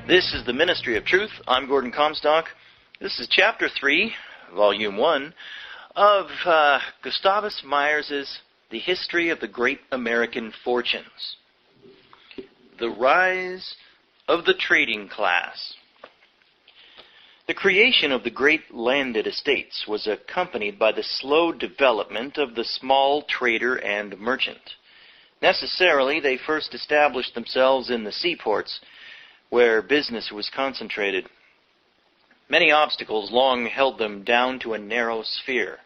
This is the Ministry of Truth. I'm Gordon Comstock. This is Chapter 3, Volume 1, of Gustavus Myers's The History of the Great American Fortunes. The Rise of the Trading Class. The creation of the great landed estates was accompanied by the slow development of the small trader and merchant. Necessarily, they first established themselves in the seaports, where business was concentrated. Many obstacles long held them down to a narrow sphere.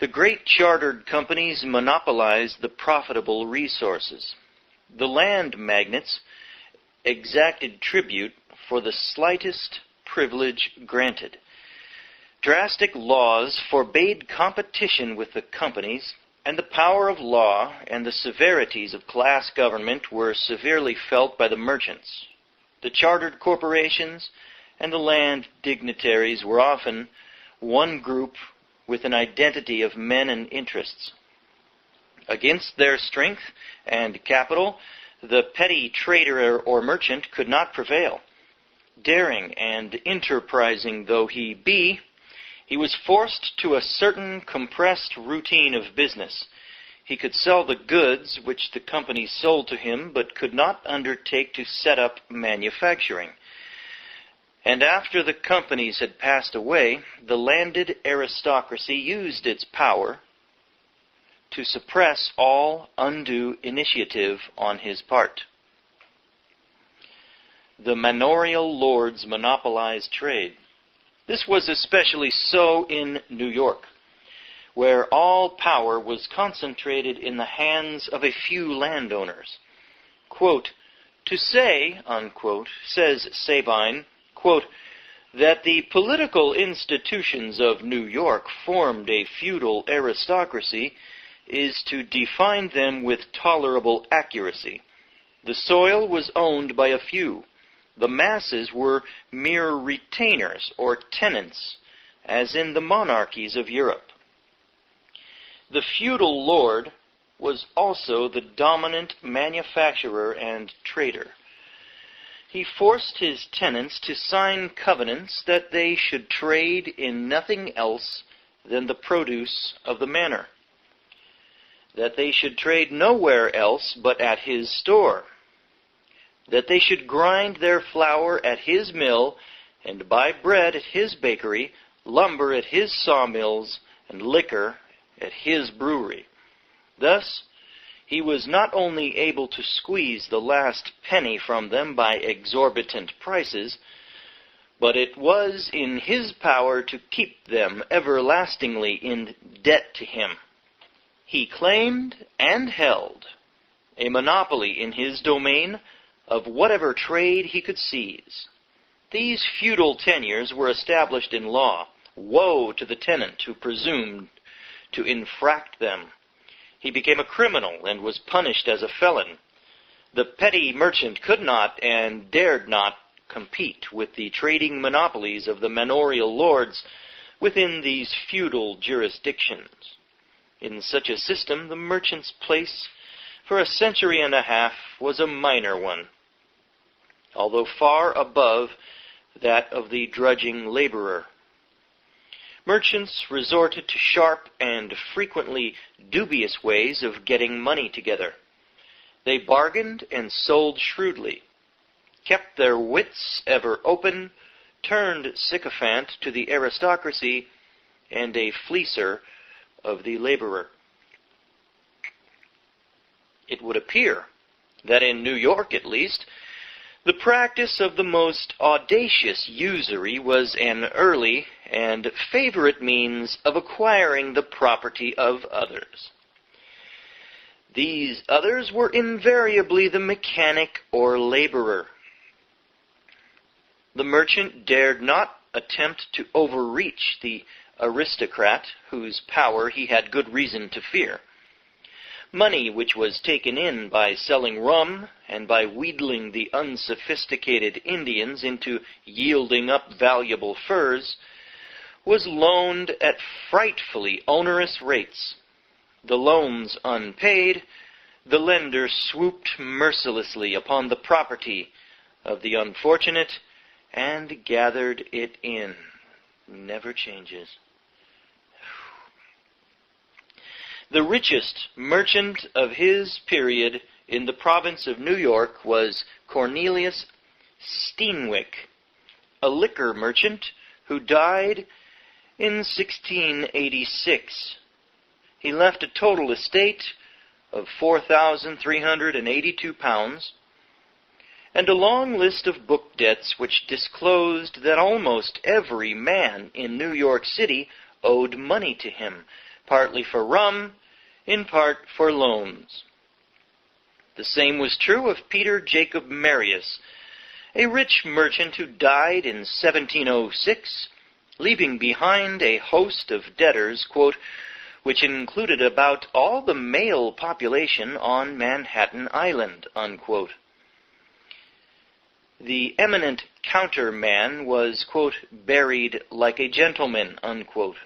The great chartered companies monopolized the profitable resources. The land magnates exacted tribute for the slightest privilege granted. Drastic laws forbade competition with the companies, and the power of law and the severities of class government were severely felt by the merchants. The chartered corporations and the land dignitaries were often one group with an identity of men and interests. Against their strength and capital, the petty trader or merchant could not prevail. Daring and enterprising though he be, he was forced to a certain compressed routine of business. He could sell the goods which the company sold to him, but could not undertake to set up manufacturing. And after the companies had passed away, the landed aristocracy used its power to suppress all undue initiative on his part. The manorial lords monopolized trade. This was especially so in New York, where all power was concentrated in the hands of a few landowners. Quote, "To say," unquote, says Sabine, quote, "that the political institutions of New York formed a feudal aristocracy is to define them with tolerable accuracy. The soil was owned by a few. The masses were mere retainers or tenants, as in the monarchies of Europe. The feudal lord was also the dominant manufacturer and trader. He forced his tenants to sign covenants that they should trade in nothing else than the produce of the manor, that they should trade nowhere else but at his store, that they should grind their flour at his mill and buy bread at his bakery, lumber at his sawmills, and liquor at his brewery. Thus, he was not only able to squeeze the last penny from them by exorbitant prices, but it was in his power to keep them everlastingly in debt to him. He claimed and held a monopoly in his domain of whatever trade he could seize. These feudal tenures were established in law. Woe to the tenant who presumed to infract them. He became a criminal and was punished as a felon. The petty merchant could not and dared not compete with the trading monopolies of the manorial lords within these feudal jurisdictions. In such a system, the merchant's place for a century and a half was a minor one, although far above that of the drudging laborer. Merchants resorted to sharp and frequently dubious ways of getting money together. They bargained and sold shrewdly, kept their wits ever open, turned sycophant to the aristocracy, and a fleecer of the laborer. It would appear that in New York, at least, the practice of the most audacious usury was an early and favorite means of acquiring the property of others. These others were invariably the mechanic or laborer. The merchant dared not attempt to overreach the aristocrat whose power he had good reason to fear. Money which was taken in by selling rum and by wheedling the unsophisticated Indians into yielding up valuable furs was loaned at frightfully onerous rates. The loans unpaid, the lender swooped mercilessly upon the property of the unfortunate and gathered it in. Never changes. The richest merchant of his period in the province of New York was Cornelius Steenwick, a liquor merchant who died in 1686. He left a total estate of £4,382 and a long list of book debts which disclosed that almost every man in New York City owed money to him, partly for rum, in part for loans. The same was true of Peter Jacob Marius, a rich merchant who died in 1706, leaving behind a host of debtors, quote, which included about all the male population on Manhattan Island, unquote. The eminent counterman was, quote, buried like a gentleman, unquote.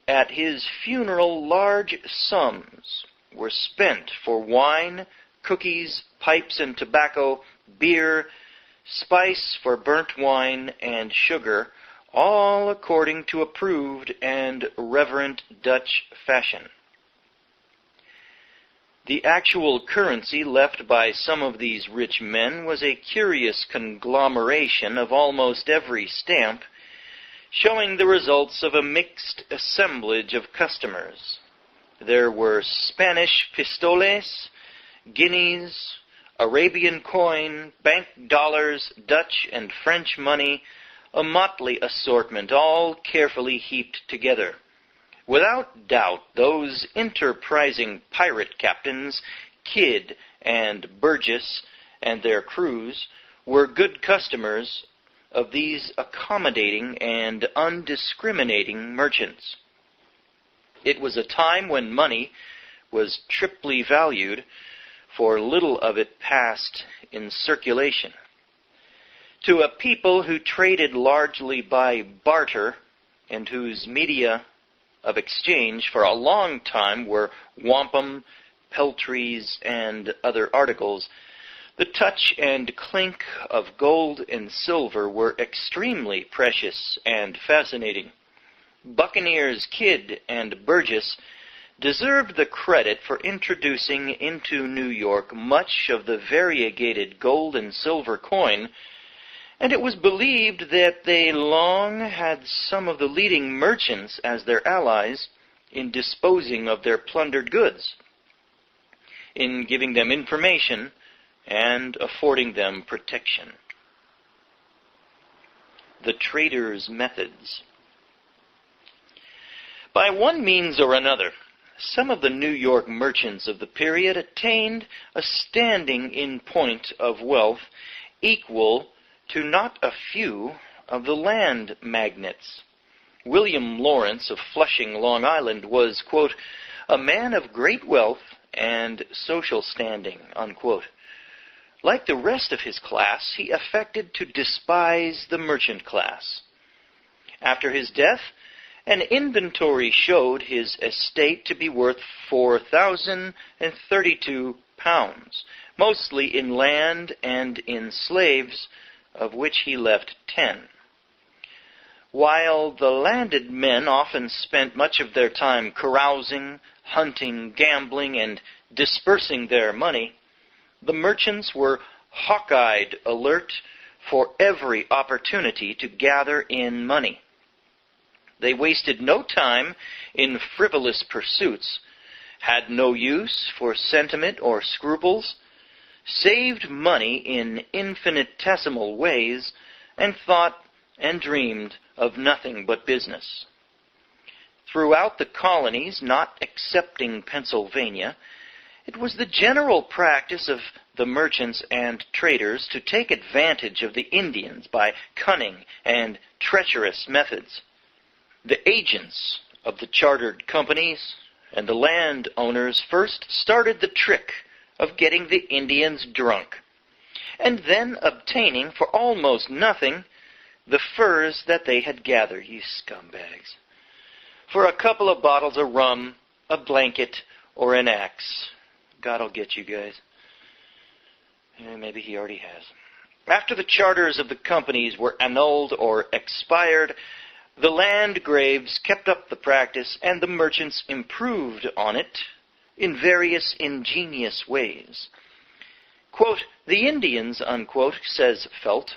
At his funeral, large sums were spent for wine, cookies, pipes and tobacco, beer, spice for burnt wine, and sugar, all according to approved and reverent Dutch fashion. The actual currency left by some of these rich men was a curious conglomeration of almost every stamp, showing the results of a mixed assemblage of customers. There were Spanish pistoles, guineas, Arabian coin, bank dollars, Dutch and French money, a motley assortment, all carefully heaped together. Without doubt, those enterprising pirate captains, Kidd and Burgess, and their crews, were good customers of these accommodating and undiscriminating merchants. It was a time when money was triply valued, for little of it passed in circulation. To a people who traded largely by barter, and whose media of exchange for a long time were wampum, peltries, and other articles, the touch and clink of gold and silver were extremely precious and fascinating. Buccaneers Kidd and Burgess deserved the credit for introducing into New York much of the variegated gold and silver coin, and it was believed that they long had some of the leading merchants as their allies in disposing of their plundered goods, in giving them information and affording them protection. The traders' methods. By one means or another, some of the New York merchants of the period attained a standing in point of wealth equal to not a few of the land magnates. William Lawrence of Flushing, Long Island, was, quote, a man of great wealth and social standing, unquote. Like the rest of his class, he affected to despise the merchant class. After his death, an inventory showed his estate to be worth £4,032, mostly in land and in slaves, of which he left 10. While the landed men often spent much of their time carousing, hunting, gambling, and dispersing their money, the merchants were hawk-eyed, alert for every opportunity to gather in money. They wasted no time in frivolous pursuits, had no use for sentiment or scruples, saved money in infinitesimal ways, and thought and dreamed of nothing but business. Throughout the colonies, not excepting Pennsylvania, it was the general practice of the merchants and traders to take advantage of the Indians by cunning and treacherous methods. The agents of the chartered companies and the landowners first started the trick of getting the Indians drunk, and then obtaining for almost nothing the furs that they had gathered. You scumbags. For a couple of bottles of rum, a blanket, or an axe. God will get you guys. Maybe he already has. After the charters of the companies were annulled or expired, the landgraves kept up the practice, and the merchants improved on it in various ingenious ways. Quote, "The Indians," unquote, says Felt,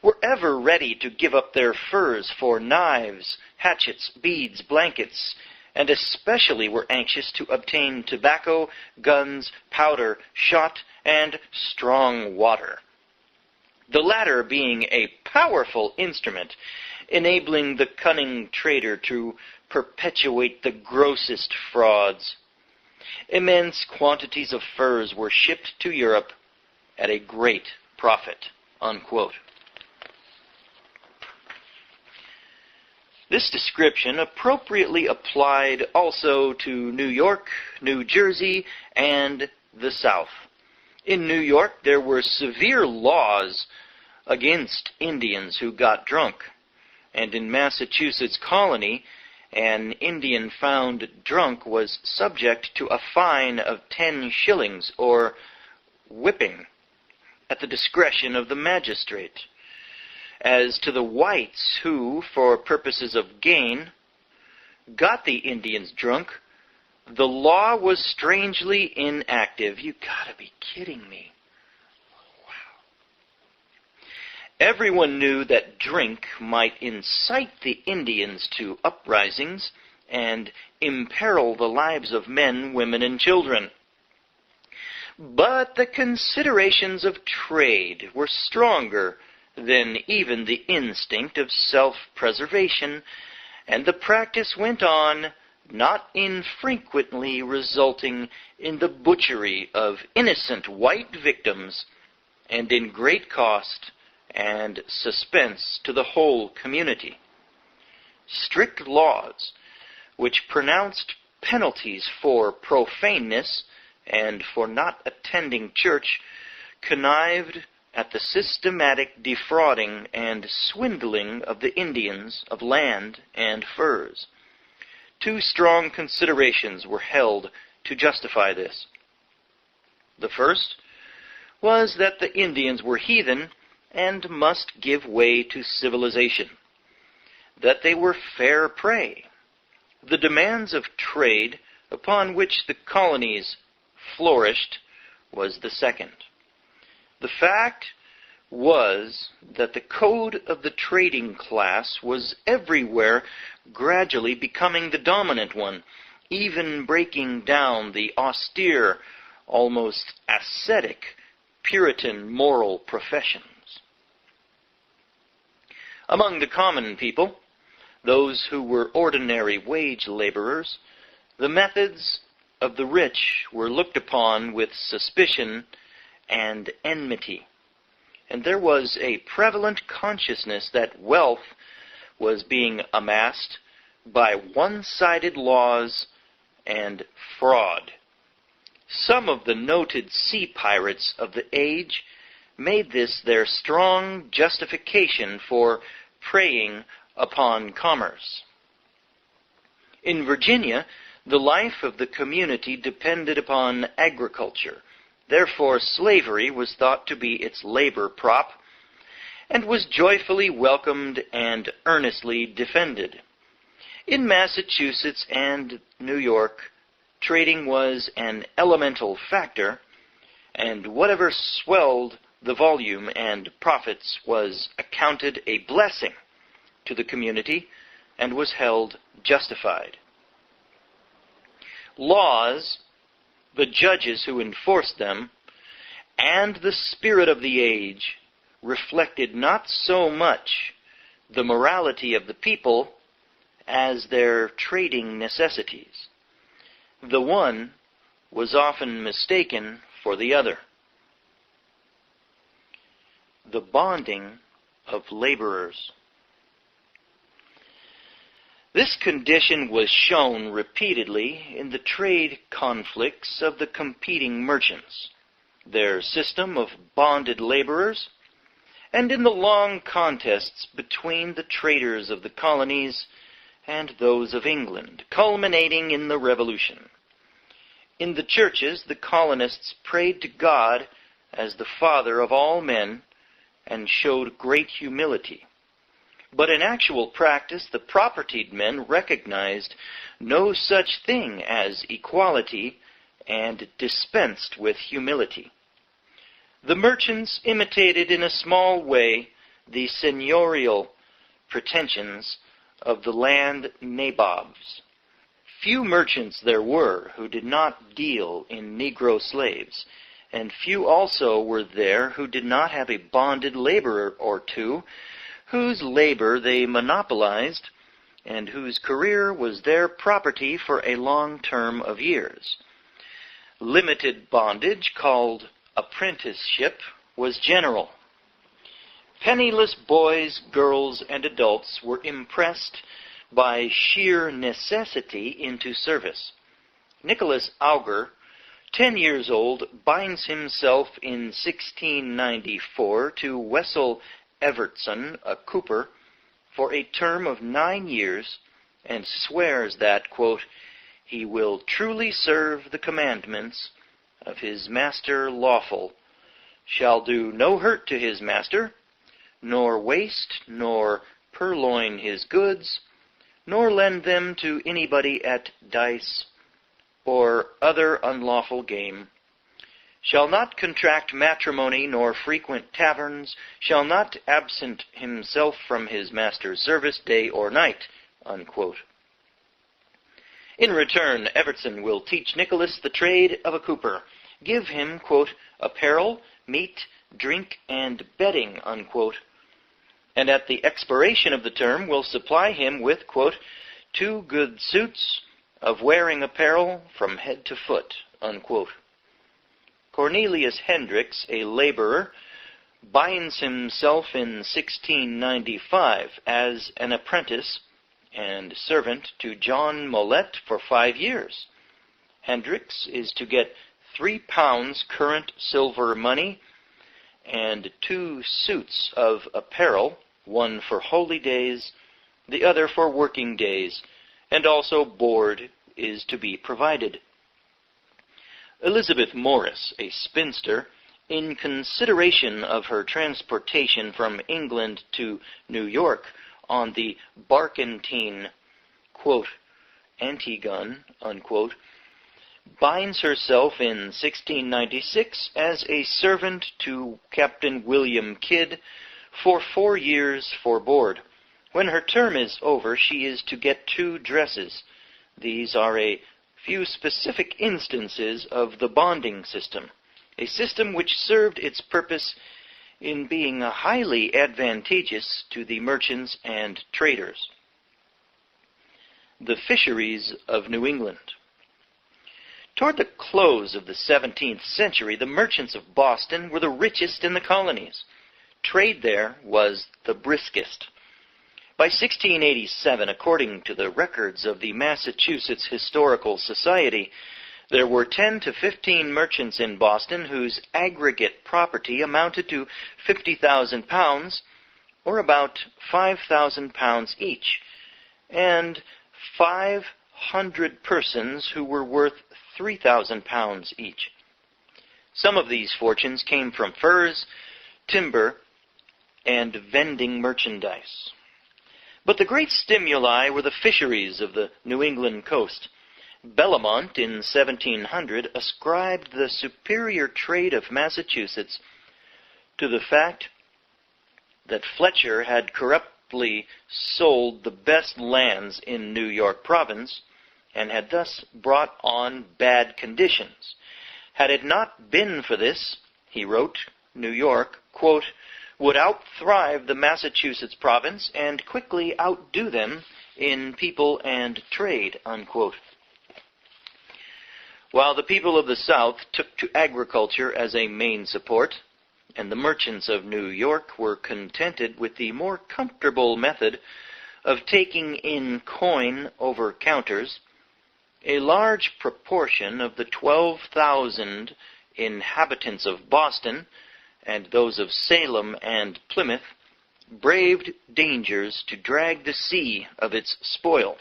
"were ever ready to give up their furs for knives, hatchets, beads, blankets, and especially were anxious to obtain tobacco, guns, powder, shot, and strong water, the latter being a powerful instrument, enabling the cunning trader to perpetuate the grossest frauds. Immense quantities of furs were shipped to Europe at a great profit," unquote. This description appropriately applied also to New York, New Jersey, and the South. In New York, there were severe laws against Indians who got drunk, and in Massachusetts colony, an Indian found drunk was subject to a fine of 10 shillings, or whipping, at the discretion of the magistrate. As to the whites who, for purposes of gain, got the Indians drunk, the law was strangely inactive. You gotta be kidding me. Wow. Everyone knew that drink might incite the Indians to uprisings and imperil the lives of men, women, and children. But the considerations of trade were stronger than even the instinct of self-preservation, and the practice went on, not infrequently resulting in the butchery of innocent white victims, and in great cost and suspense to the whole community. Strict laws, which pronounced penalties for profaneness and for not attending church, connived at the systematic defrauding and swindling of the Indians of land and furs. Two strong considerations were held to justify this. The first was that the Indians were heathen and must give way to civilization, that they were fair prey. The demands of trade upon which the colonies flourished was the second. The fact was that the code of the trading class was everywhere gradually becoming the dominant one, even breaking down the austere, almost ascetic, Puritan moral professions. Among the common people, those who were ordinary wage laborers, the methods of the rich were looked upon with suspicion and enmity, and there was a prevalent consciousness that wealth was being amassed by one-sided laws and fraud. Some of the noted sea pirates of the age made this their strong justification for preying upon commerce. In Virginia, the life of the community depended upon agriculture. Therefore, slavery was thought to be its labor prop, and was joyfully welcomed and earnestly defended. In Massachusetts and New York, trading was an elemental factor, and whatever swelled the volume and profits was accounted a blessing to the community and was held justified. Laws, the judges who enforced them, and the spirit of the age reflected not so much the morality of the people as their trading necessities. The one was often mistaken for the other. The bonding of laborers. This condition was shown repeatedly in the trade conflicts of the competing merchants, their system of bonded laborers, and in the long contests between the traders of the colonies and those of England, culminating in the Revolution. In the churches, the colonists prayed to God as the father of all men, and showed great humility. But in actual practice, the propertied men recognized no such thing as equality and dispensed with humility. The merchants imitated in a small way the seigneurial pretensions of the land nabobs. Few merchants there were who did not deal in Negro slaves, and few also were there who did not have a bonded laborer or two, whose labor they monopolized, and whose career was their property for a long term of years. Limited bondage, called apprenticeship, was general. Penniless boys, girls, and adults were impressed by sheer necessity into service. Nicholas Auger, 10 years old, binds himself in 1694 to Wessel Evertson, a cooper, for a term of 9 years, and swears that, quote, he will truly serve the commandments of his master lawful, shall do no hurt to his master, nor waste nor purloin his goods, nor lend them to anybody at dice or other unlawful game, shall not contract matrimony nor frequent taverns, shall not absent himself from his master's service day or night, unquote. In return, Evertson will teach Nicholas the trade of a cooper, give him, quote, apparel, meat, drink, and bedding, unquote, and at the expiration of the term will supply him with, quote, 2 good suits of wearing apparel from head to foot, unquote. Cornelius Hendricks, a laborer, binds himself in 1695 as an apprentice and servant to John Mollett for 5 years. Hendricks is to get 3 pounds current silver money and 2 suits of apparel, one for holy days, the other for working days, and also board is to be provided. Elizabeth Morris, a spinster, in consideration of her transportation from England to New York on the barkentine, quote, Antigone, unquote, binds herself in 1696 as a servant to Captain William Kidd for 4 years for board. When her term is over, she is to get 2 dresses. These are a few specific instances of the bonding system, a system which served its purpose in being highly advantageous to the merchants and traders. The fisheries of New England. Toward the close of the 17th century, the merchants of Boston were the richest in the colonies. Trade there was the briskest. By 1687, according to the records of the Massachusetts Historical Society, there were 10 to 15 merchants in Boston whose aggregate property amounted to 50,000 pounds, or about 5,000 pounds each, and 500 persons who were worth 3,000 pounds each. Some of these fortunes came from furs, timber, and vending merchandise. But the great stimuli were the fisheries of the New England coast. Bellamont in 1700 ascribed the superior trade of Massachusetts to the fact that Fletcher had corruptly sold the best lands in New York province and had thus brought on bad conditions. Had it not been for this, he wrote, New York, quote, would outthrive the Massachusetts province and quickly outdo them in people and trade, unquote. While the people of the South took to agriculture as a main support, and the merchants of New York were contented with the more comfortable method of taking in coin over counters, a large proportion of the 12,000 inhabitants of Boston and those of Salem and Plymouth braved dangers to drag the sea of its spoil.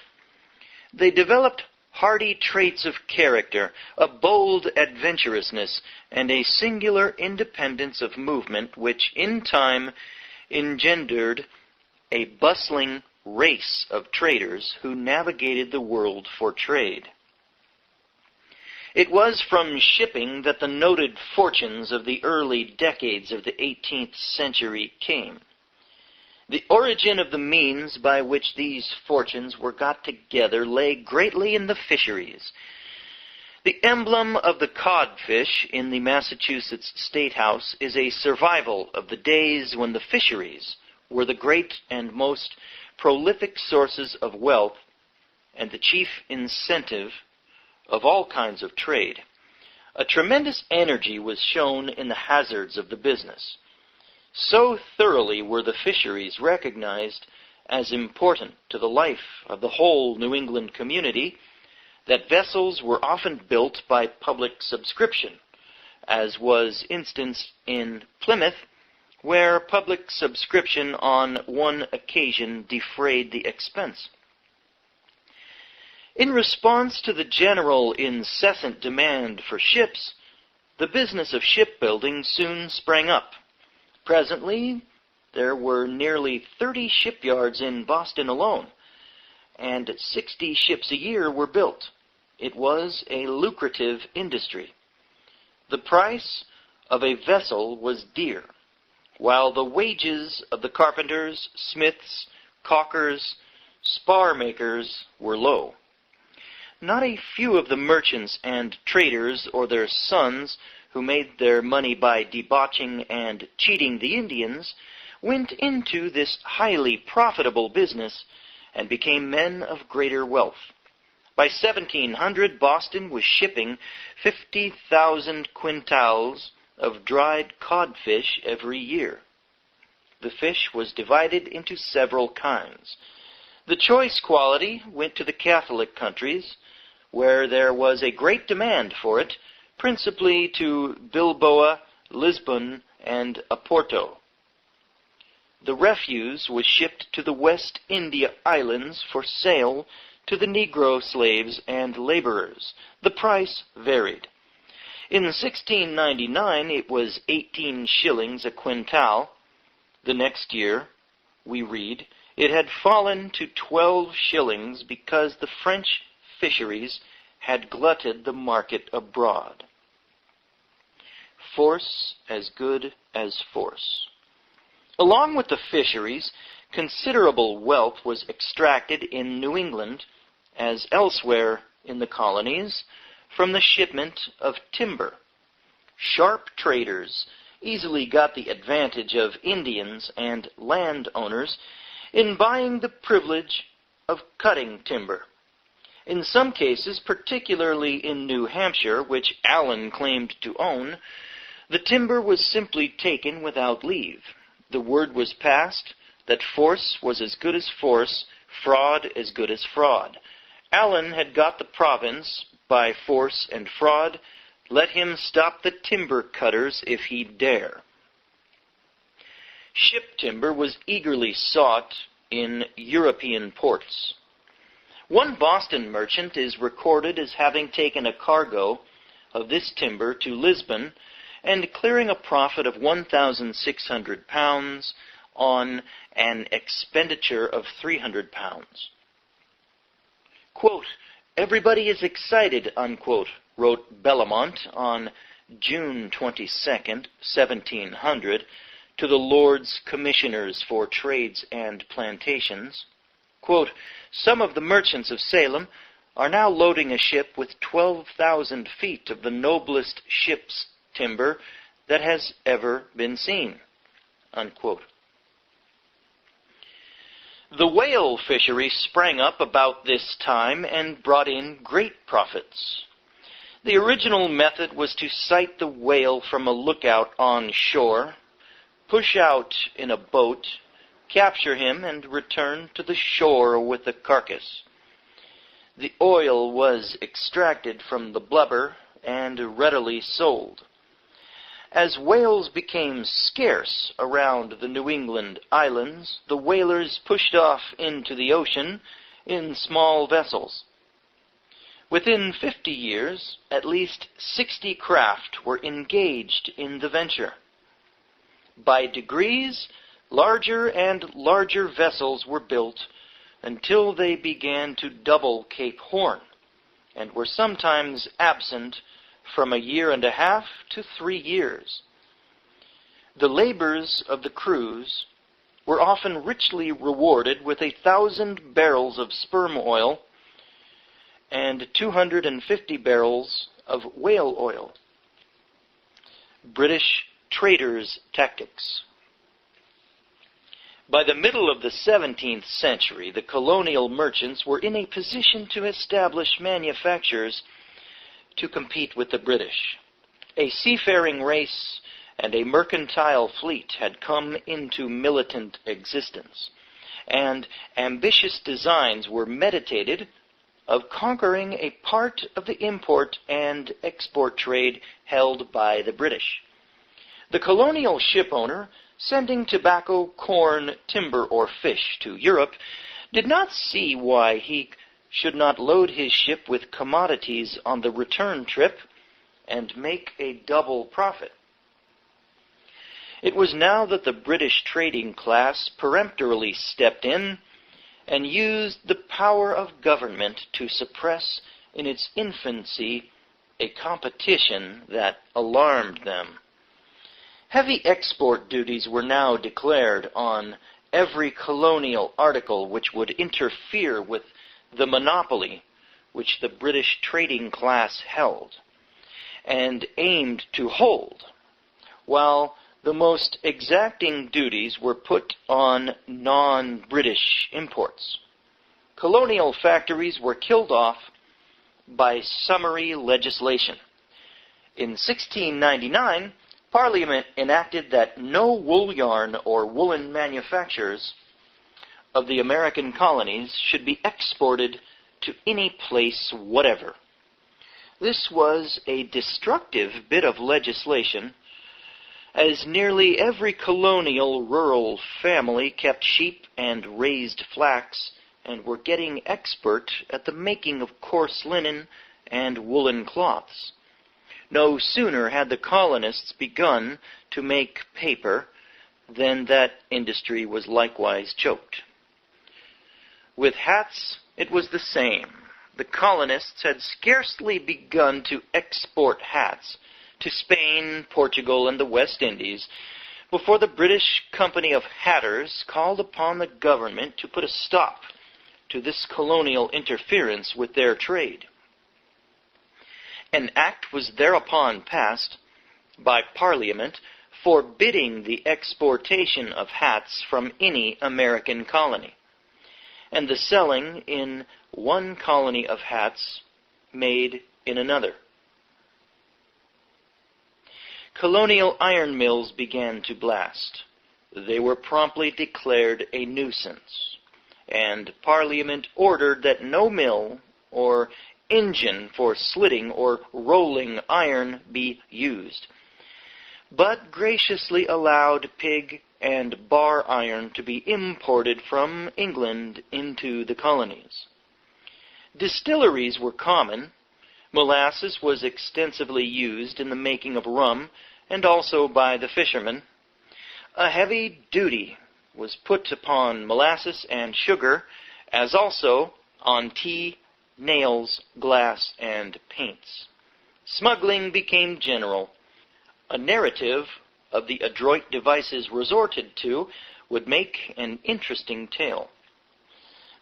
They developed hardy traits of character, a bold adventurousness, and a singular independence of movement which in time engendered a bustling race of traders who navigated the world for trade. It was from shipping that the noted fortunes of the early decades of the 18th century came. The origin of the means by which these fortunes were got together lay greatly in the fisheries. The emblem of the codfish in the Massachusetts State House is a survival of the days when the fisheries were the great and most prolific sources of wealth and the chief incentive of all kinds of trade. A tremendous energy was shown in the hazards of the business. So thoroughly were the fisheries recognized as important to the life of the whole New England community that vessels were often built by public subscription, as was instanced in Plymouth, where public subscription on one occasion defrayed the expense. In response to the general incessant demand for ships, the business of shipbuilding soon sprang up. Presently, there were nearly 30 shipyards in Boston alone, and 60 ships a year were built. It was a lucrative industry. The price of a vessel was dear, while the wages of the carpenters, smiths, caulkers, spar makers were low. Not a few of the merchants and traders or their sons who made their money by debauching and cheating the Indians went into this highly profitable business and became men of greater wealth. By 1700, Boston was shipping 50,000 quintals of dried codfish every year. The fish was divided into several kinds. The choice quality went to the Catholic countries, where there was a great demand for it, principally to Bilboa, Lisbon, and Oporto. The refuse was shipped to the West India Islands for sale to the Negro slaves and laborers. The price varied. In 1699 it was 18 shillings a quintal. The next year, we read, it had fallen to 12 shillings because the French fisheries had glutted the market abroad. Force as good as force. Along with the fisheries, considerable wealth was extracted in New England, as elsewhere in the colonies, from the shipment of timber. Sharp traders easily got the advantage of Indians and landowners in buying the privilege of cutting timber. In some cases, particularly in New Hampshire, which Allen claimed to own, the timber was simply taken without leave. The word was passed that force was as good as force, fraud as good as fraud. Allen had got the province by force and fraud. Let him stop the timber cutters if he dare. Ship timber was eagerly sought in European ports. One Boston merchant is recorded as having taken a cargo of this timber to Lisbon and clearing a profit of 1,600 pounds on an expenditure of 300 pounds. Quote, "Everybody is excited," unquote, wrote Bellamont on June 22nd, 1700, to the Lords Commissioners for Trades and Plantations. Quote, "Some of the merchants of Salem are now loading a ship with 12,000 feet of the noblest ship's timber that has ever been seen," unquote. The whale fishery sprang up about this time and brought in great profits. The original method was to sight the whale from a lookout on shore, push out in a boat, capture him, and return to the shore with the carcass. The oil was extracted from the blubber and readily sold. As whales became scarce around the New England islands, the whalers pushed off into the ocean in small vessels. Within 50 years, at least 60 craft were engaged in the venture. By degrees, larger and larger vessels were built until they began to double Cape Horn, and were sometimes absent from a year and a half to 3 years. The labors of the crews were often richly rewarded with 1,000 barrels of sperm oil and 250 barrels of whale oil. British traders' tactics. By the middle of the 17th century, the colonial merchants were in a position to establish manufactures to compete with the British. A seafaring race and a mercantile fleet had come into militant existence, and ambitious designs were meditated of conquering a part of the import and export trade held by the British. The colonial shipowner, sending tobacco, corn, timber, or fish to Europe, did not see why he should not load his ship with commodities on the return trip and make a double profit. It was now that the British trading class peremptorily stepped in and used the power of government to suppress in its infancy a competition that alarmed them. Heavy export duties were now declared on every colonial article which would interfere with the monopoly which the British trading class held and aimed to hold, while the most exacting duties were put on non-British imports. Colonial factories were killed off by summary legislation. In 1699, Parliament enacted that no wool yarn or woolen manufactures of the American colonies should be exported to any place whatever. This was a destructive bit of legislation, as nearly every colonial rural family kept sheep and raised flax and were getting expert at the making of coarse linen and woolen cloths. No sooner had the colonists begun to make paper than that industry was likewise choked. With hats, it was the same. The colonists had scarcely begun to export hats to Spain, Portugal, and the West Indies before the British Company of Hatters called upon the government to put a stop to this colonial interference with their trade. An act was thereupon passed by Parliament forbidding the exportation of hats from any American colony, and the selling in one colony of hats made in another. Colonial iron mills began to blast. They were promptly declared a nuisance, and Parliament ordered that no mill or engine for slitting or rolling iron be used, but graciously allowed pig and bar iron to be imported from England into the colonies. Distilleries were common. Molasses was extensively used in the making of rum, and also by the fishermen. A heavy duty was put upon molasses and sugar, as also on tea, nails, glass, and paints. Smuggling became general. A narrative of the adroit devices resorted to would make an interesting tale.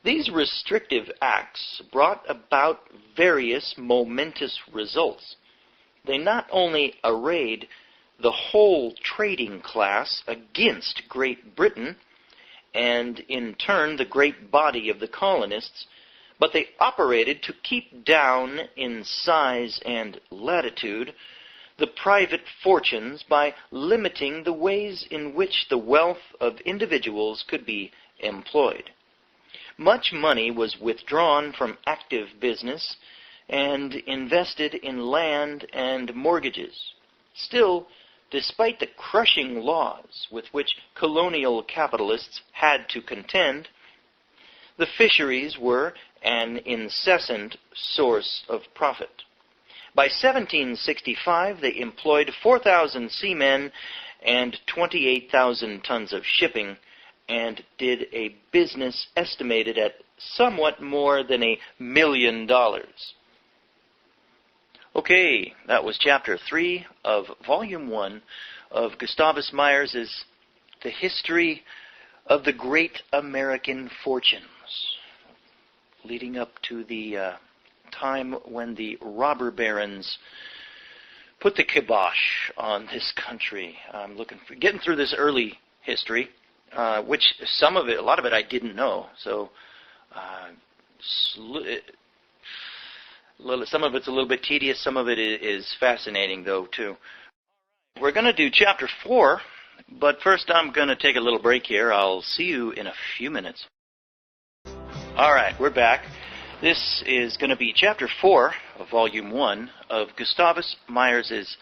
These restrictive acts brought about various momentous results. They not only arrayed the whole trading class against Great Britain, and in turn the great body of the colonists, but they operated to keep down in size and latitude the private fortunes by limiting the ways in which the wealth of individuals could be employed. Much money was withdrawn from active business and invested in land and mortgages. Still, despite the crushing laws with which colonial capitalists had to contend, the fisheries were an incessant source of profit. By 1765, they employed 4,000 seamen and 28,000 tons of shipping, and did a business estimated at somewhat more than $1 million. Okay, that was Chapter 3 of Volume 1 of Gustavus Myers's The History of the Great American Fortunes, leading up to the time when the robber barons put the kibosh on this country. I'm looking for getting through this early history, which a lot of it I didn't know. So some of it's a little bit tedious. Some of it is fascinating, though, too. We're going to do Chapter 4, but first I'm going to take a little break here. I'll see you in a few minutes. All right, we're back. This is going to be Chapter 4 of Volume 1 of Gustavus Myers's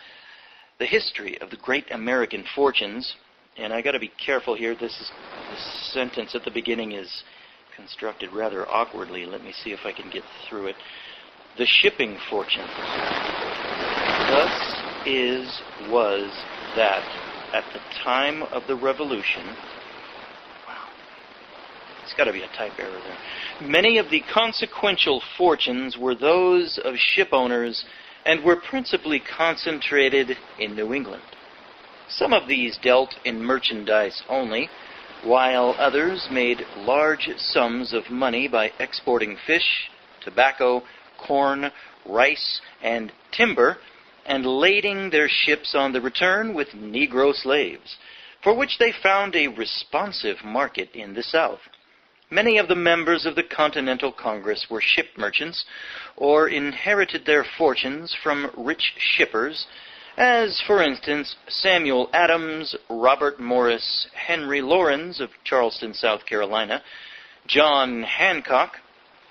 The History of the Great American Fortunes. And I got to be careful here. This sentence at the beginning is constructed rather awkwardly. Let me see if I can get through it. The shipping fortunes. Thus was that at the time of the Revolution. It's got to be a type error there. Many of the consequential fortunes were those of ship owners and were principally concentrated in New England. Some of these dealt in merchandise only, while others made large sums of money by exporting fish, tobacco, corn, rice, and timber, and lading their ships on the return with Negro slaves, for which they found a responsive market in the South. Many of the members of the Continental Congress were ship merchants, or inherited their fortunes from rich shippers, as, for instance, Samuel Adams, Robert Morris, Henry Laurens of Charleston, South Carolina, John Hancock,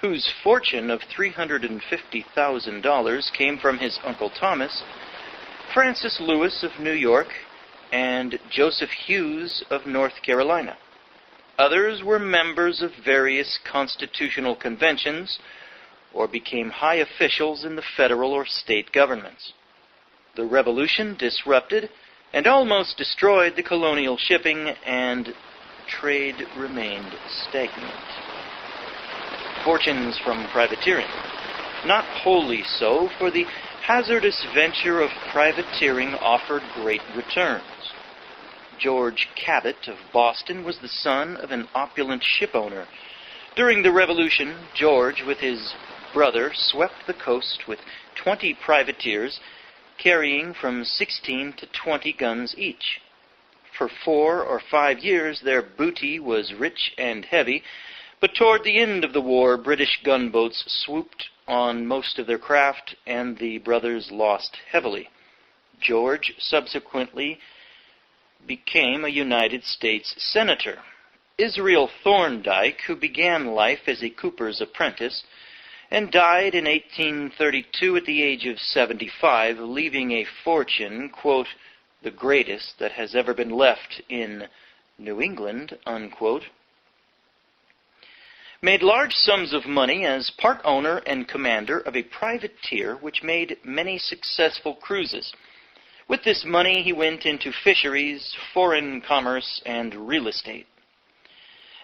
whose fortune of $350,000 came from his Uncle Thomas, Francis Lewis of New York, and Joseph Hughes of North Carolina. Others were members of various constitutional conventions or became high officials in the federal or state governments. The Revolution disrupted and almost destroyed the colonial shipping, and trade remained stagnant. Fortunes from privateering. Not wholly so, for the hazardous venture of privateering offered great returns. George Cabot of Boston was the son of an opulent shipowner. During the Revolution, George, with his brother, swept the coast with 20 privateers, carrying from 16 to 20 guns each. For 4 or 5 years, their booty was rich and heavy, but toward the end of the war, British gunboats swooped on most of their craft, and the brothers lost heavily. George subsequently became a United States Senator. Israel Thorndike, who began life as a cooper's apprentice, and died in 1832 at the age of 75, leaving a fortune, quote, the greatest that has ever been left in New England, unquote, made large sums of money as part owner and commander of a privateer which made many successful cruises. With this money he went into fisheries, foreign commerce, and real estate,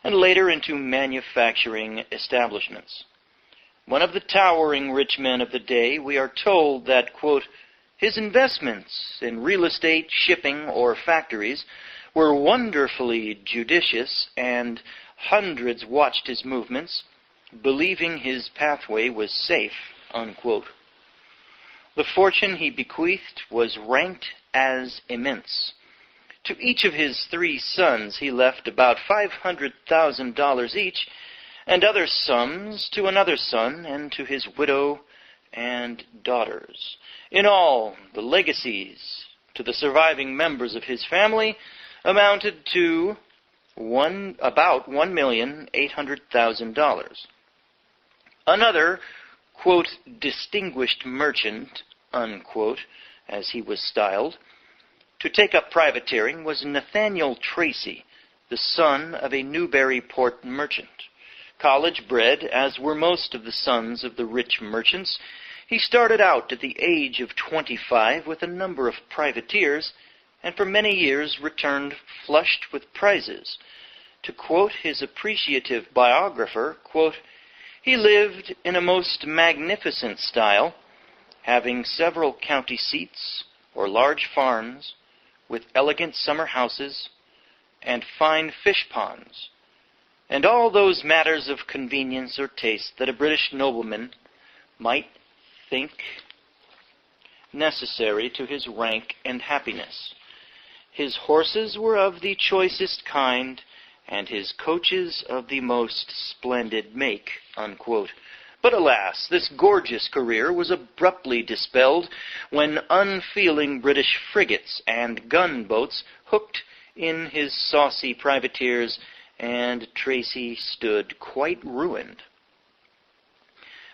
and later into manufacturing establishments. One of the towering rich men of the day, we are told that, quote, his investments in real estate, shipping, or factories were wonderfully judicious, and hundreds watched his movements, believing his pathway was safe, unquote. The fortune he bequeathed was ranked as immense. To each of his 3 sons he left about $500,000 each, and other sums to another son, and to his widow and daughters. In all, the legacies to the surviving members of his family amounted to about $1,800,000. Another, quote, distinguished merchant, unquote, as he was styled, to take up privateering was Nathaniel Tracy, the son of a Newburyport merchant, College-bred, as were most of the sons of the rich merchants, he started out at the age of 25 with a number of privateers, and for many years returned flushed with prizes. To quote his appreciative biographer, quote, "He lived in a most magnificent style, having several county seats or large farms, with elegant summer houses and fine fish ponds, and all those matters of convenience or taste that a British nobleman might think necessary to his rank and happiness. His horses were of the choicest kind, and his coaches of the most splendid make," unquote. But alas, this gorgeous career was abruptly dispelled when unfeeling British frigates and gunboats hooked in his saucy privateers, and Tracy stood quite ruined.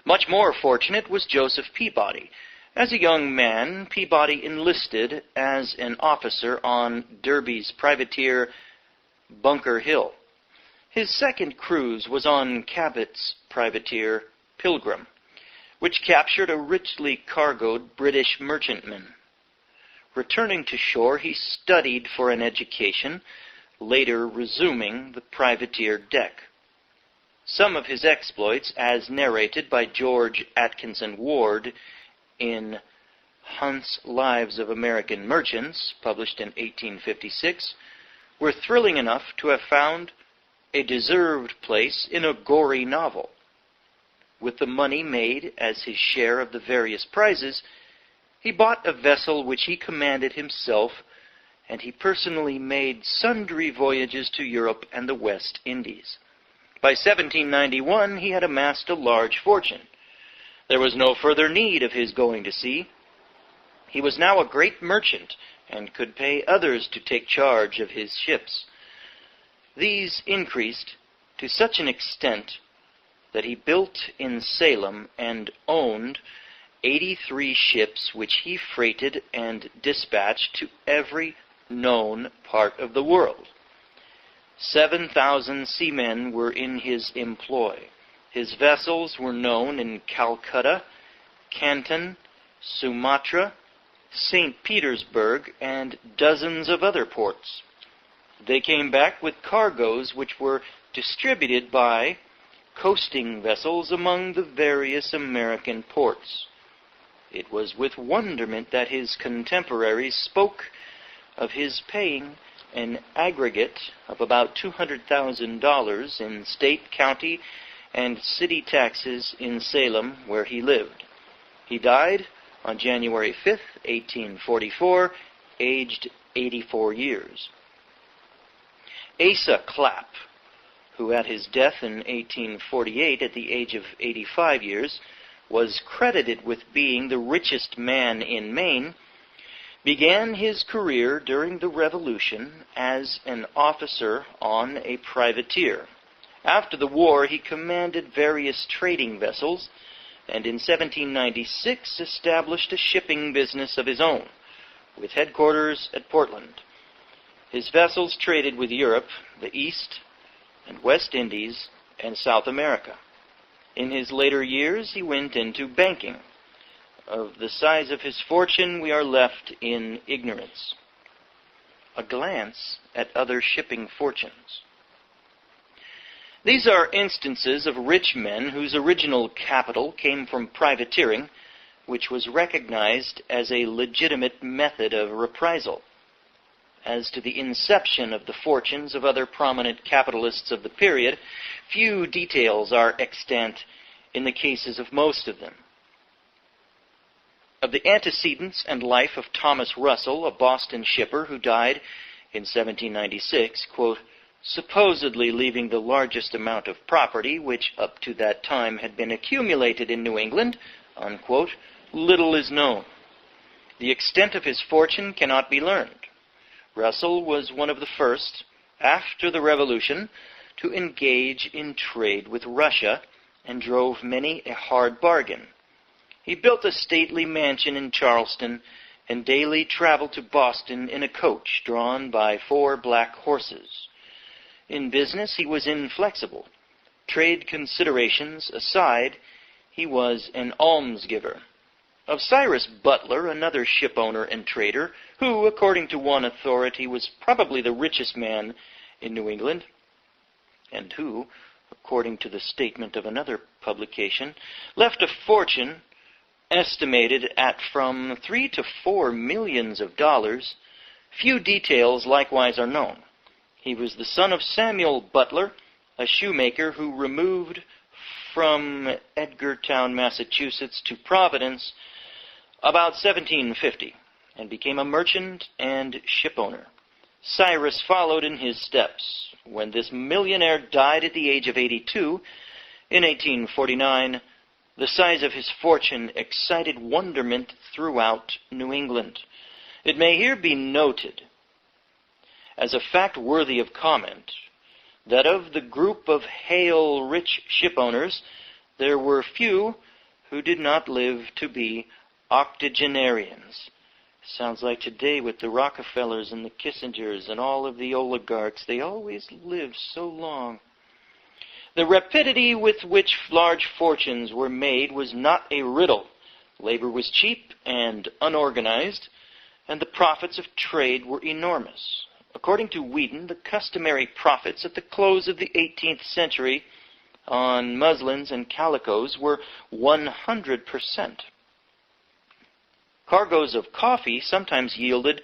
Much more fortunate was Joseph Peabody. As a young man, Peabody enlisted as an officer on Derby's privateer Bunker Hill. His second cruise was on Cabot's privateer Pilgrim, which captured a richly cargoed British merchantman. Returning to shore, he studied for an education, later resuming the privateer deck. Some of his exploits, as narrated by George Atkinson Ward in Hunt's Lives of American Merchants, published in 1856, were thrilling enough to have found a deserved place in a gory novel. With the money made as his share of the various prizes, he bought a vessel which he commanded himself, and he personally made sundry voyages to Europe and the West Indies. By 1791 he had amassed a large fortune. There was no further need of his going to sea. He was now a great merchant, and could pay others to take charge of his ships. These increased to such an extent that he built in Salem and owned 83 ships which he freighted and dispatched to every known part of the world. 7,000 seamen were in his employ. His vessels were known in Calcutta, Canton, Sumatra, St. Petersburg, and dozens of other ports. They came back with cargoes which were distributed by coasting vessels among the various American ports. It was with wonderment that his contemporaries spoke of his paying an aggregate of about $200,000 in state, county, and city taxes in Salem, where he lived. He died on January 5th, 1844, aged 84 years. Asa Clapp, who at his death in 1848, at the age of 85 years, was credited with being the richest man in Maine, began his career during the Revolution as an officer on a privateer. After the war, he commanded various trading vessels, and in 1796 established a shipping business of his own, with headquarters at Portland. His vessels traded with Europe, the East and West Indies, and South America. In his later years, he went into banking. Of the size of his fortune, we are left in ignorance. A glance at other shipping fortunes. These are instances of rich men whose original capital came from privateering, which was recognized as a legitimate method of reprisal. As to the inception of the fortunes of other prominent capitalists of the period, few details are extant in the cases of most of them. Of the antecedents and life of Thomas Russell, a Boston shipper who died in 1796, quote, supposedly leaving the largest amount of property which up to that time had been accumulated in New England, unquote, little is known. The extent of his fortune cannot be learned. Russell was one of the first, after the Revolution, to engage in trade with Russia, and drove many a hard bargain. He built a stately mansion in Charleston, and daily traveled to Boston in a coach drawn by 4 black horses. In business he was inflexible, trade considerations aside, he was an almsgiver. Of Cyrus Butler, another shipowner and trader, who, according to one authority, was probably the richest man in New England, and who, according to the statement of another publication, left a fortune estimated at from $3 to $4 millions of dollars, few details likewise are known. He was the son of Samuel Butler, a shoemaker who removed from Edgartown, Massachusetts to Providence about 1750 and became a merchant and shipowner. Cyrus followed in his steps. When this millionaire died at the age of 82 in 1849, the size of his fortune excited wonderment throughout New England. It may here be noted, as a fact worthy of comment, that of the group of hale, rich shipowners, there were few who did not live to be octogenarians. Sounds like today with the Rockefellers and the Kissingers and all of the oligarchs. They always live so long. The rapidity with which large fortunes were made was not a riddle. Labor was cheap and unorganized, and the profits of trade were enormous. According to Wheaton, the customary profits at the close of the 18th century on muslins and calicos were 100%. Cargoes of coffee sometimes yielded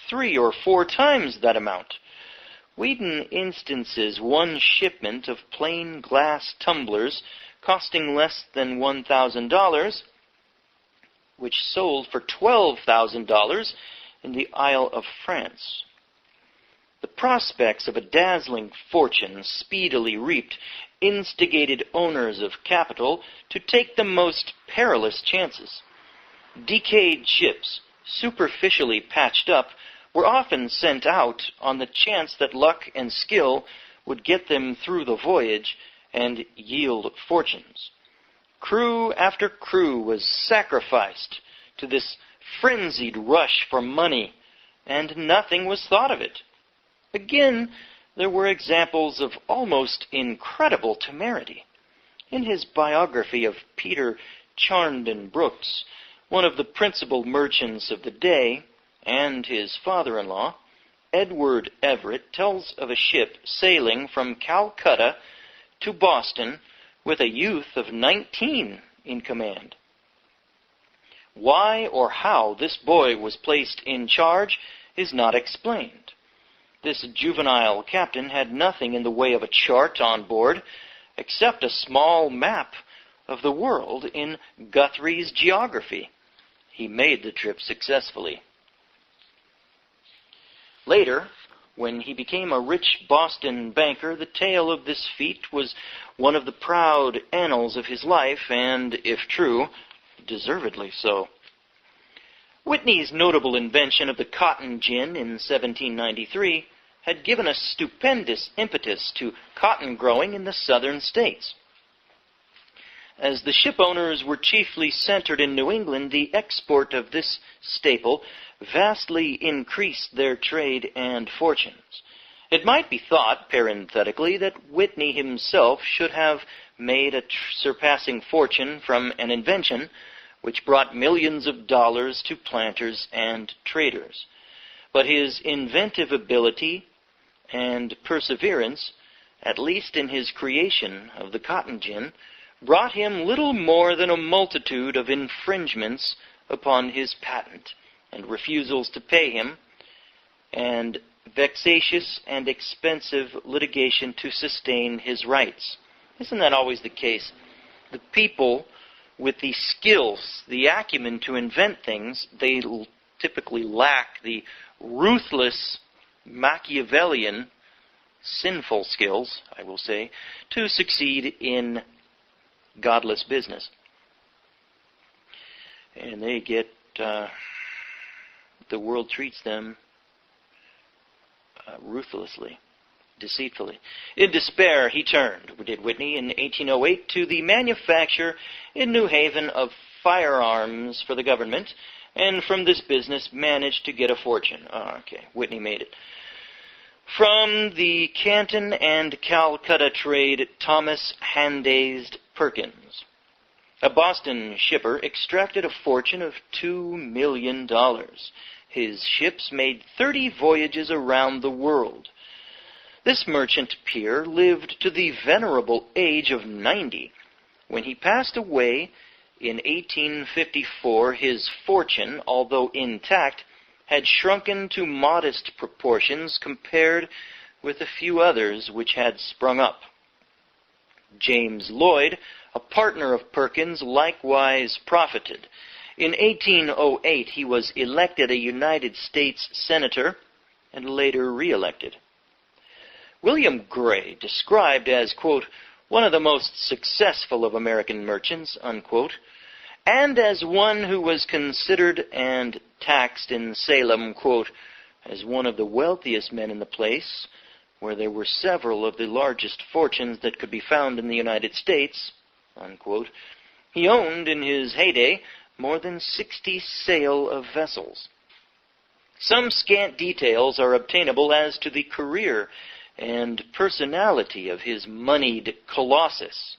3 or 4 times that amount. Wheaton instances one shipment of plain glass tumblers costing less than $1,000, which sold for $12,000 in the Isle of France. The prospects of a dazzling fortune speedily reaped instigated owners of capital to take the most perilous chances. Decayed ships, superficially patched up, were often sent out on the chance that luck and skill would get them through the voyage and yield fortunes. Crew after crew was sacrificed to this frenzied rush for money, and nothing was thought of it. Again, there were examples of almost incredible temerity. In his biography of Peter Charndon Brooks, one of the principal merchants of the day, and his father-in-law, Edward Everett, tells of a ship sailing from Calcutta to Boston with a youth of 19 in command. Why or how this boy was placed in charge is not explained. This juvenile captain had nothing in the way of a chart on board except a small map of the world in Guthrie's Geography. He made the trip successfully. Later, when he became a rich Boston banker, the tale of this feat was one of the proud annals of his life, and, if true, deservedly so. Whitney's notable invention of the cotton gin in 1793 had given a stupendous impetus to cotton growing in the southern states. As the shipowners were chiefly centered in New England, the export of this staple vastly increased their trade and fortunes. It might be thought, parenthetically, that Whitney himself should have made a surpassing fortune from an invention which brought millions of dollars to planters and traders. But his inventive ability and perseverance, at least in his creation of the cotton gin, brought him little more than a multitude of infringements upon his patent, and refusals to pay him, and vexatious and expensive litigation to sustain his rights. Isn't that always the case? The people with the skills, the acumen to invent things, they typically lack the ruthless, Machiavellian, sinful skills, I will say, to succeed in godless business. And they get, the world treats them ruthlessly, deceitfully. In despair, he turned, did Whitney, in 1808 to the manufacture in New Haven of firearms for the government, and from this business managed to get a fortune. Whitney made it. From the Canton and Calcutta trade, Thomas Handazed Perkins, a Boston shipper, extracted a fortune of $2 million. His ships made 30 voyages around the world. This merchant peer lived to the venerable age of 90. When he passed away in 1854, his fortune, although intact, had shrunken to modest proportions compared with a few others which had sprung up. James Lloyd, a partner of Perkins, likewise profited. In 1808, he was elected a United States Senator and later re-elected. William Gray, described as, quote, one of the most successful of American merchants, unquote, and as one who was considered and taxed in Salem, quote, as one of the wealthiest men in the place, where there were several of the largest fortunes that could be found in the United States, unquote. He owned, in his heyday, more than 60 sail of vessels. Some scant details are obtainable as to the career and personality of his moneyed colossus.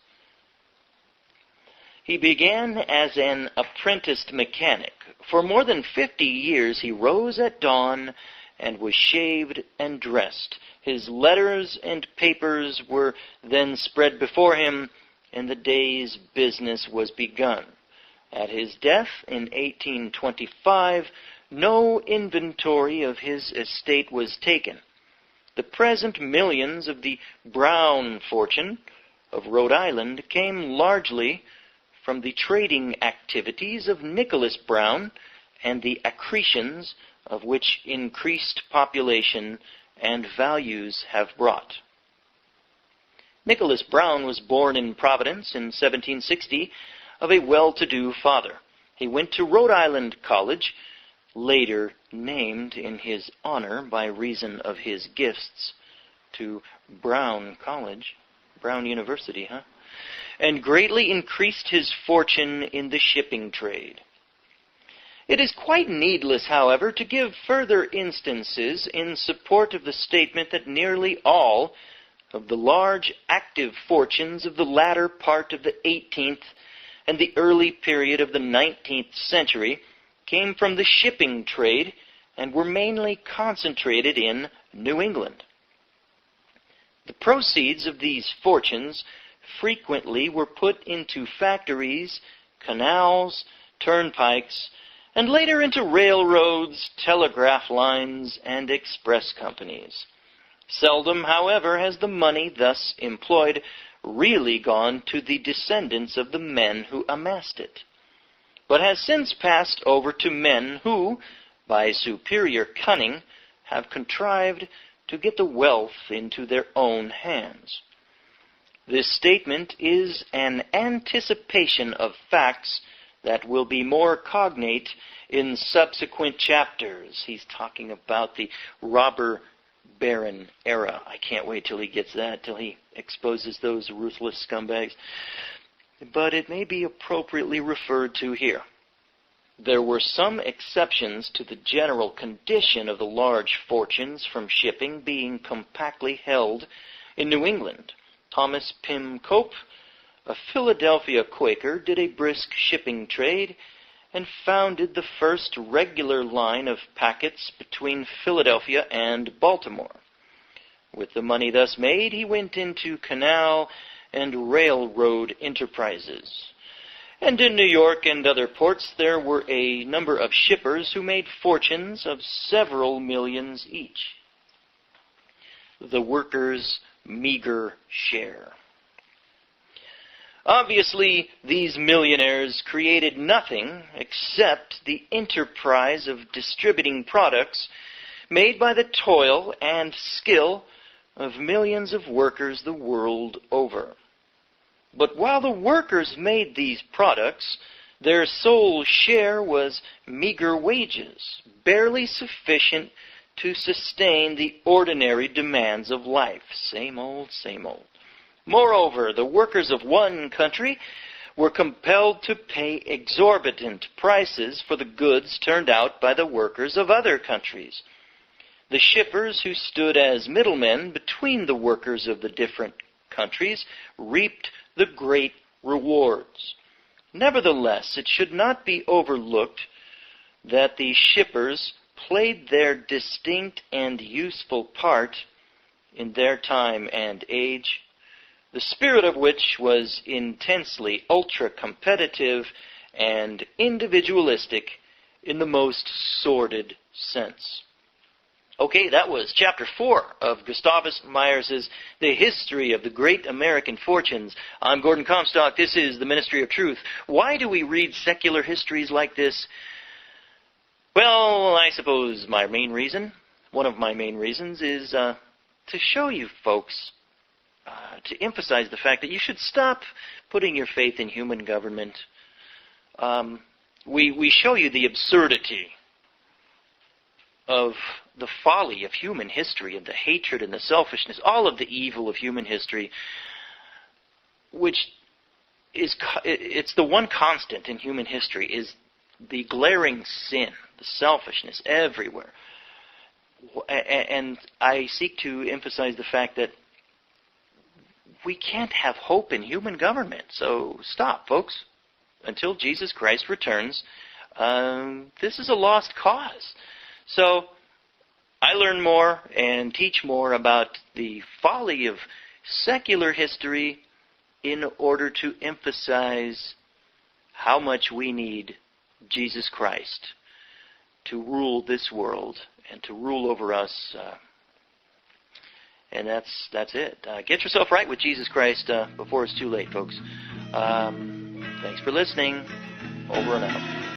He began as an apprenticed mechanic. For more than 50 years he rose at dawn and was shaved and dressed. His letters and papers were then spread before him, and the day's business was begun. At his death in 1825, no inventory of his estate was taken. The present millions of the Brown fortune of Rhode Island came largely from the trading activities of Nicholas Brown and the accretions of which increased population and values have brought. Nicholas Brown was born in Providence in 1760 of a well-to-do father. He went to Rhode Island College, later named in his honor by reason of his gifts to Brown College, Brown University, and greatly increased his fortune in the shipping trade. It is quite needless, however, to give further instances in support of the statement that nearly all of the large active fortunes of the latter part of the 18th and the early period of the 19th century came from the shipping trade and were mainly concentrated in New England. The proceeds of these fortunes frequently were put into factories, canals, turnpikes, and later into railroads, telegraph lines, and express companies. Seldom, however, has the money thus employed really gone to the descendants of the men who amassed it, but has since passed over to men who, by superior cunning, have contrived to get the wealth into their own hands. This statement is an anticipation of facts that will be more cognate in subsequent chapters. He's talking about the robber baron era. I can't wait till he gets that, till he exposes those ruthless scumbags. But it may be appropriately referred to here. There were some exceptions to the general condition of the large fortunes from shipping being compactly held in New England. Thomas Pym Cope, a Philadelphia Quaker, did a brisk shipping trade and founded the first regular line of packets between Philadelphia and Baltimore. With the money thus made, he went into canal and railroad enterprises. And in New York and other ports, there were a number of shippers who made fortunes of several millions each. The workers' meager share. Obviously, these millionaires created nothing except the enterprise of distributing products made by the toil and skill of millions of workers the world over. But while the workers made these products, their sole share was meager wages, barely sufficient to sustain the ordinary demands of life. Same old, same old. Moreover, the workers of one country were compelled to pay exorbitant prices for the goods turned out by the workers of other countries. The shippers, who stood as middlemen between the workers of the different countries, reaped the great rewards. Nevertheless, it should not be overlooked that the shippers played their distinct and useful part in their time and age, the spirit of which was intensely ultra-competitive and individualistic in the most sordid sense. Okay, that was Chapter 4 of Gustavus Myers's The History of the Great American Fortunes. I'm Gordon Comstock. This is the Ministry of Truth. Why do we read secular histories like this? Well, I suppose one of my main reasons is to show you folks, to emphasize the fact that you should stop putting your faith in human government. We show you the absurdity of the folly of human history, and the hatred and the selfishness, all of the evil of human history, which it's the one constant in human history, is the glaring sin, the selfishness everywhere. And I seek to emphasize the fact that we can't have hope in human government. So stop, folks. Until Jesus Christ returns, this is a lost cause. So I learn more and teach more about the folly of secular history in order to emphasize how much we need Jesus Christ to rule this world and to rule over us. And that's it. Get yourself right with Jesus Christ before it's too late, folks. Thanks for listening. Over and out.